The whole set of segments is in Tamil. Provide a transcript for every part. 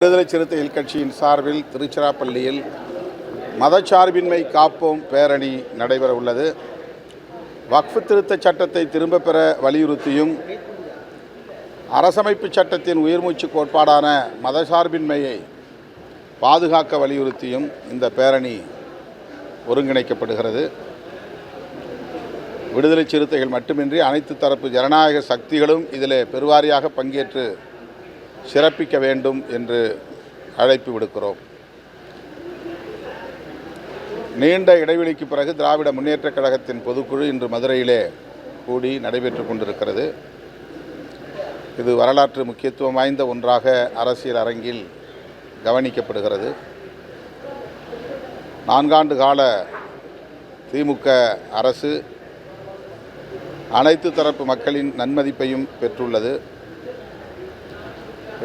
விடுதலை சிறுத்தைகள் கட்சியின் சார்பில் திருச்சிராப்பள்ளியில் மதச்சார்பின்மை காப்போம் பேரணி நடைபெற உள்ளது. வக்ஃப் திருத்த சட்டத்தை திரும்பப் பெற வலியுறுத்தியும் அரசமைப்பு சட்டத்தின் உயிர்மூச்சு கோட்பாடான மதச்சார்பின்மையை பாதுகாக்க வலியுறுத்தியும் இந்த பேரணி ஒருங்கிணைக்கப்படுகிறது. விடுதலை சிறுத்தைகள் மட்டுமின்றி அனைத்து தரப்பு ஜனநாயக சக்திகளும் இதில் பெருவாரியாக பங்கேற்று சிறப்பிக்க வேண்டும் என்று அழைப்பு விடுக்கிறோம். நீண்ட இடைவெளிக்கு பிறகு திராவிட முன்னேற்றக் கழகத்தின் பொதுக்குழு இன்று மதுரையிலே கூடி நடைபெற்று கொண்டிருக்கிறது. இது வரலாற்று முக்கியத்துவம் வாய்ந்த ஒன்றாக அரசியல் அரங்கில் கவனிக்கப்படுகிறது. 4 ஆண்டு கால திமுக அரசு அனைத்து தரப்பு மக்களின் நன்மதிப்பையும் பெற்றுள்ளது.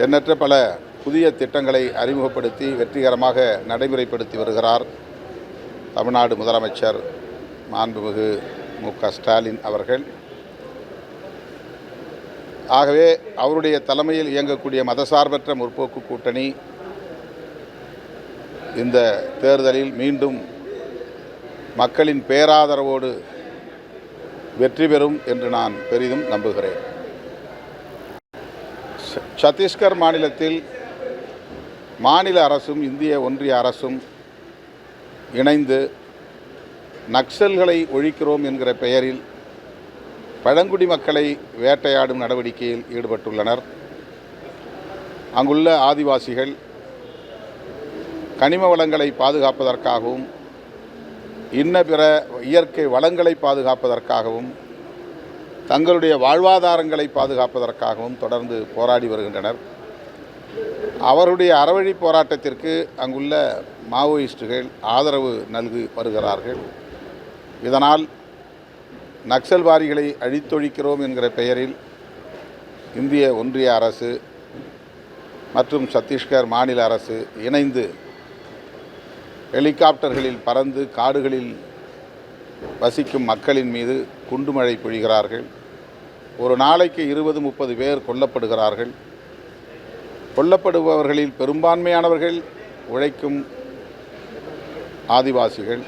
எண்ணற்ற பல புதிய திட்டங்களை அறிமுகப்படுத்தி வெற்றிகரமாக நடைமுறைப்படுத்தி வருகிறார் தமிழ்நாடு முதலமைச்சர் மாண்புமிகு மு.க. ஸ்டாலின் அவர்கள். ஆகவே அவருடைய தலைமையில் இயங்கக்கூடிய மதசார்பற்ற முற்போக்கு கூட்டணி இந்த தேர்தலில் மீண்டும் மக்களின் பேராதரவோடு வெற்றி பெறும் என்று நான் பெரிதும் நம்புகிறேன். சத்தீஸ்கர் மாநிலத்தில் மாநில அரசும் இந்திய ஒன்றிய அரசும் இணைந்து நக்சல்களை ஒழிக்கிறோம் என்கிற பெயரில் பழங்குடி மக்களை வேட்டையாடும் நடவடிக்கையில் ஈடுபட்டுள்ளனர். அங்குள்ள ஆதிவாசிகள் கனிம வளங்களை பாதுகாப்பதற்காகவும் இன்ன பிற இயற்கை வளங்களை பாதுகாப்பதற்காகவும் தங்களுடைய வாழ்வாதாரங்களை பாதுகாப்பதற்காகவும் தொடர்ந்து போராடி வருகின்றனர். அவருடைய அறவழி போராட்டத்திற்கு அங்குள்ள மாவோயிஸ்டுகள் ஆதரவு நல்கி வருகிறார்கள். இதனால் நக்சல்வாதிகளை அழித்தொழிக்கிறோம் என்கிற பெயரில் இந்திய ஒன்றிய அரசு மற்றும் சத்தீஸ்கர் மாநில அரசு இணைந்து ஹெலிகாப்டர்களில் பறந்து காடுகளில் வசிக்கும் மக்களின் மீது குண்டுமழை பொழிகிறார்கள். ஒரு நாளைக்கு 20-30 பேர் கொல்லப்படுகிறார்கள். கொல்லப்படுபவர்களில் பெரும்பான்மையானவர்கள் உழைக்கும் ஆதிவாசிகள்,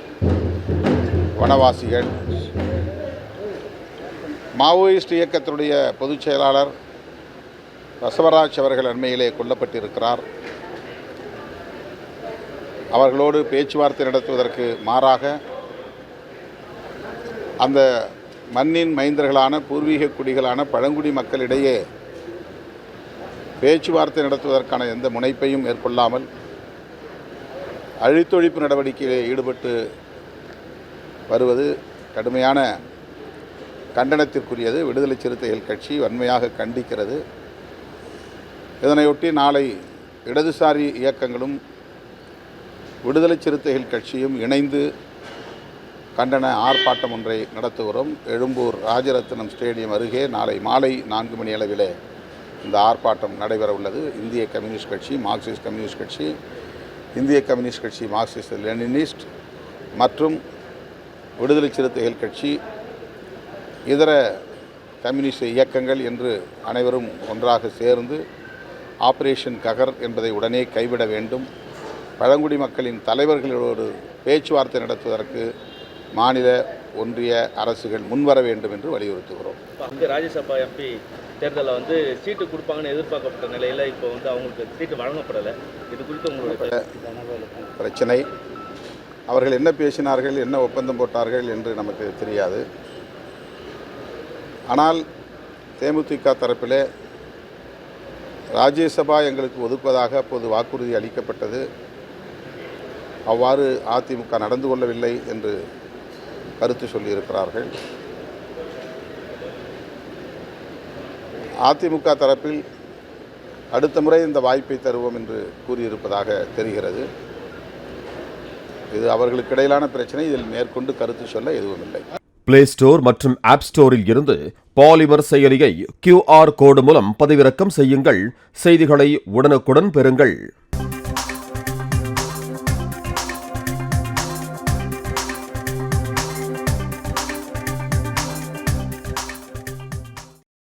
வனவாசிகள். மாவோயிஸ்ட் இயக்கத்தினுடைய பொதுச் செயலாளர் பசவராஜ் அவர்கள் அண்மையிலே கொல்லப்பட்டிருக்கிறார். அவர்களோடு பேச்சுவார்த்தை நடத்துவதற்கு மாறாக அந்த மண்ணின் மைந்தர்களான பூர்வீக குடிகளான பழங்குடி மக்களிடையே பேச்சுவார்த்தை நடத்துவதற்கான எந்த முனைப்பையும் மேற்கொள்ளாமல் அழித்தொழிப்பு நடவடிக்கையில் ஈடுபட்டு வருவது கடுமையான கண்டனத்திற்குரியது. விடுதலை சிறுத்தைகள் கட்சி வன்மையாக கண்டிக்கிறது. இதனையொட்டி நாளை இடதுசாரி இயக்கங்களும் விடுதலை சிறுத்தைகள் கட்சியும் இணைந்து கண்டன ஆர்ப்பாட்டம் ஒன்றை நடத்துகிறோம். எழும்பூர் ராஜரத்னம் ஸ்டேடியம் அருகே நாளை மாலை 4 மணி அளவிலே இந்த ஆர்ப்பாட்டம் நடைபெற உள்ளது. இந்திய கம்யூனிஸ்ட் கட்சி, மார்க்சிஸ்ட் கம்யூனிஸ்ட் கட்சி, இந்திய கம்யூனிஸ்ட் கட்சி, மார்க்சிஸ்ட் லெனினிஸ்ட் மற்றும் விடுதலை சிறுத்தைகள் கட்சி, இதர கம்யூனிஸ்ட் இயக்கங்கள் என்று அனைவரும் ஒன்றாக சேர்ந்து ஆபரேஷன் ககர் என்பதை உடனே கைவிட வேண்டும். பழங்குடி மக்களின் தலைவர்களோடு பேச்சுவார்த்தை நடத்துவதற்கு மாநில ஒன்றிய அரசுகள் முன்வர வேண்டும் என்று வலியுறுத்துகிறோம். அங்கே ராஜ்யசபா எம்பி தேர்தலில் சீட்டு கொடுப்பாங்கன்னு எதிர்பார்க்கப்பட்ட நிலையில் இப்போ அவங்களுக்கு சீட்டு வழங்கப்படலை. இது குறித்து உங்களுடைய பிரச்சனை, அவர்கள் என்ன பேசினார்கள், என்ன ஒப்பந்தம் போட்டார்கள் என்று நமக்கு தெரியாது. ஆனால் தேமுதிக தரப்பிலே ராஜ்யசபா எங்களுக்கு ஒதுக்குவதாக அப்போது வாக்குறுதி அளிக்கப்பட்டது. அவ்வாறு அதிமுக நடந்து கொள்ளவில்லை என்று கருத்து சொல்லியிருக்கிறார்கள். அதிமுக தரப்பில் அடுத்த முறை இந்த வாய்ப்பை தருவோம் என்று கூறியிருப்பதாக தெரிகிறது. இது அவர்களுக்கு இடையிலான பிரச்சனை. இதில் மேற்கொண்டு கருத்து சொல்ல எதுவும் இல்லை. பிளே ஸ்டோர் மற்றும் ஆப் ஸ்டோரில் இருந்து பாலிமர் செயலியை QR கோடு மூலம் பதிவிறக்கம் செய்யுங்கள். செய்திகளை உடனுக்குடன் பெறுங்கள்.